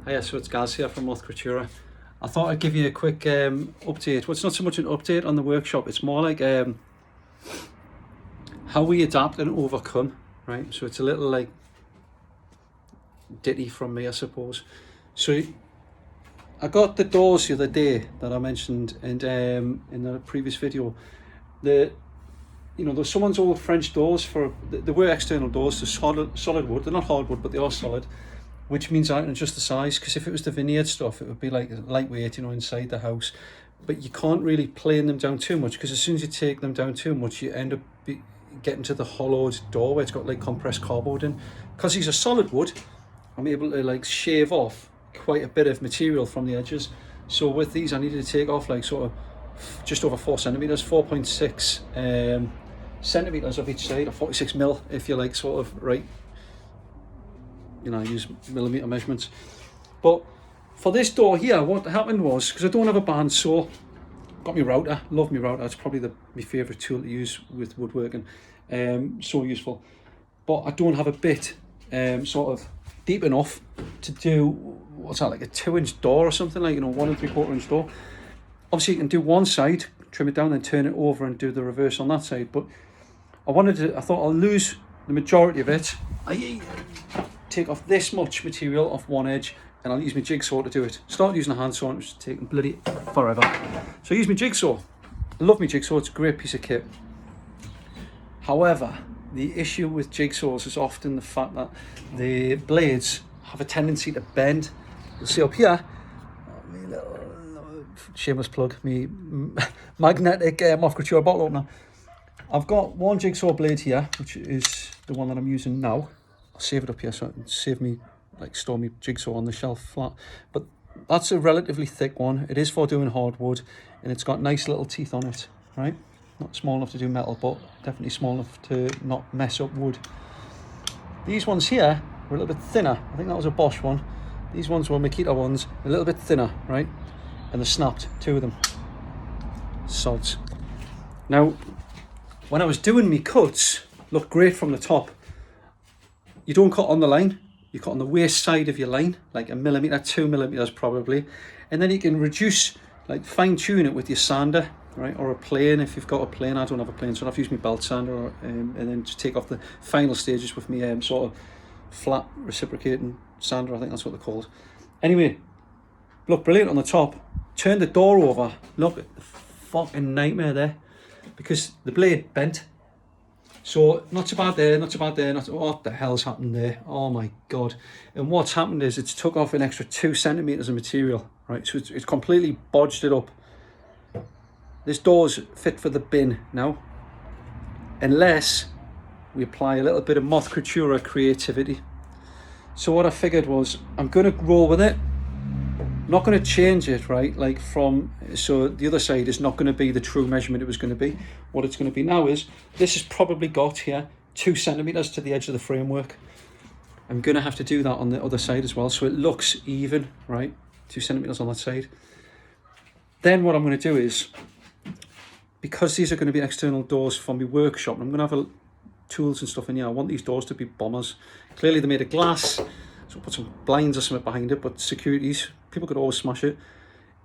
Hiya, so it's Gaz here from Moth Creaturae. I thought I'd give you a quick update. Well, it's not so much an update on the workshop, it's more like how we adapt and overcome, right? So it's a little like ditty from me, I suppose. So I got the doors the other day that I mentioned in the previous video. There's someone's old French doors they were external doors, they're solid wood. They're not hardwood, but they are solid, which means I can adjust the size, because if it was the veneered stuff, it would be like lightweight, inside the house. But you can't really plane them down too much, because as soon as you take them down too much, you end up getting to the hollowed door where it's got like compressed cardboard in. Because these are solid wood, I'm able to like shave off quite a bit of material from the edges. So with these, I needed to take off like sort of just over 4 centimeters, 4.6 centimeters of each side, or 46 mil if you like, sort of, right? I use millimeter measurements. But for this door here, what happened was, because I don't have a bandsaw, got my router, love my router, it's probably my favourite tool to use with woodworking, so useful. But I don't have a bit sort of deep enough to do, what's that, like a 2-inch door or something, like, 1 3/4 inch door. Obviously you can do one side, trim it down, then turn it over and do the reverse on that side. But I thought I'll lose the majority of it. I take off this much material off one edge, and I'll use my jigsaw to do it. Start using a handsaw, and it's taking bloody forever. So I use my jigsaw. I love my jigsaw, it's a great piece of kit. However, the issue with jigsaws is often the fact that the blades have a tendency to bend. You'll see up here, my little shameless plug, me magnetic Moth Creaturae bottle opener. I've got one jigsaw blade here, which is the one that I'm using now. I'll save it up here so it can store me jigsaw on the shelf flat. But that's a relatively thick one. It is for doing hardwood, and it's got nice little teeth on it, right? Not small enough to do metal, but definitely small enough to not mess up wood. These ones here were a little bit thinner. I think that was a Bosch one. These ones were Makita ones, a little bit thinner, right? And they snapped, 2 of them. Sods. Now, when I was doing my cuts, looked great from the top. You don't cut on the line, you cut on the waist side of your line, like 1 millimeter, 2 millimeters probably. And then you can reduce, like fine tune it with your sander, right? Or a plane, if you've got a plane. I don't have a plane, so I've used my belt sander, and then to take off the final stages with me sort of flat reciprocating sander, I think that's what they're called. Anyway, look brilliant on the top. Turn the door over, look at the fucking nightmare there, because the blade bent. So not so bad there, what the hell's happened there? Oh my god. And what's happened is it's took off an extra 2 centimeters of material, right? So it's completely bodged it up. This door's fit for the bin now, unless we apply a little bit of Moth Creaturae creativity. So what I figured was, I'm going to roll with it. Not going to change it, right? So the other side is not going to be the true measurement it was going to be. What it's going to be now is, this has probably got here 2 centimeters to the edge of the framework. I'm going to have to do that on the other side as well, so it looks even, right? 2 centimeters on that side. Then what I'm going to do is, because these are going to be external doors from my workshop, I'm going to have tools and stuff in here. I want these doors to be bombers. Clearly they're made of glass, so I'll put some blinds or something behind it, but securities, people could always smash it.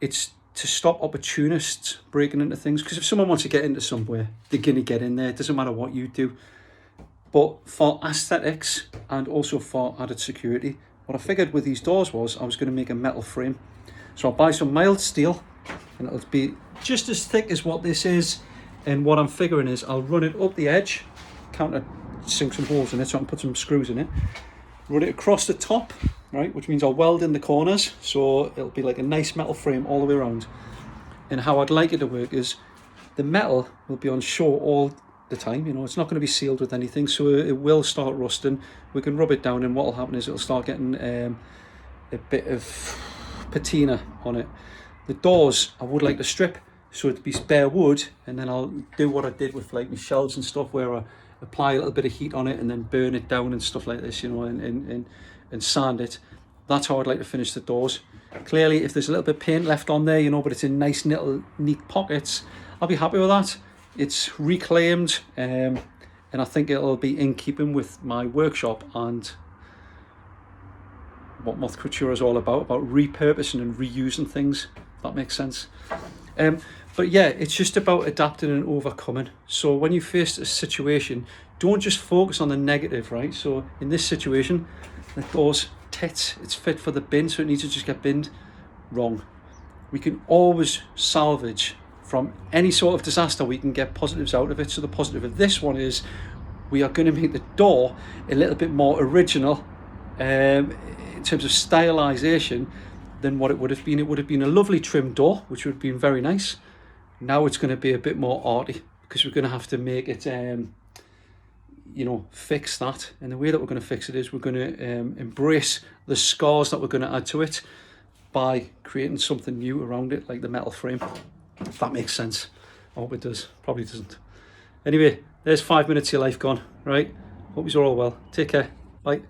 It's to stop opportunists breaking into things, because if someone wants to get into somewhere, they're going to get in there. It doesn't matter what you do. But for aesthetics and also for added security, what I figured with these doors was I was going to make a metal frame. So I'll buy some mild steel, and it'll be just as thick as what this is. And what I'm figuring is I'll run it up the edge, sink some holes in it so I can put some screws in it, run it across the top, right, which means I'll weld in the corners, so it'll be like a nice metal frame all the way around. And how I'd like it to work is, the metal will be on show all the time, it's not going to be sealed with anything, so it will start rusting. We can rub it down, and what will happen is it'll start getting a bit of patina on it. The doors I would like to strip, so it'd be bare wood, and then I'll do what I did with like my shelves and stuff, where I apply a little bit of heat on it and then burn it down and stuff like this, and sand it. That's how I'd like to finish the doors. Clearly, if there's a little bit of paint left on there, but it's in nice little neat pockets, I'll be happy with that. It's reclaimed, and I think it'll be in keeping with my workshop and what Moth Creaturae is all about repurposing and reusing things. If that makes sense. But yeah, it's just about adapting and overcoming. So when you face a situation, don't just focus on the negative, right? So in this situation, the door's tits, it's fit for the bin, so it needs to just get binned. Wrong. We can always salvage from any sort of disaster. We can get positives out of it. So the positive of this one is we are going to make the door a little bit more original in terms of stylization than what it would have been. It would have been a lovely trim door, which would have been very nice. Now it's going to be a bit more arty because we're going to have to make it, you know, fix that. And the way that we're going to fix it is we're going to embrace the scars that we're going to add to it by creating something new around it, like the metal frame. If that makes sense. I hope it does. Probably doesn't. Anyway, there's 5 minutes of your life gone, right? Hope you're all well. Take care. Bye.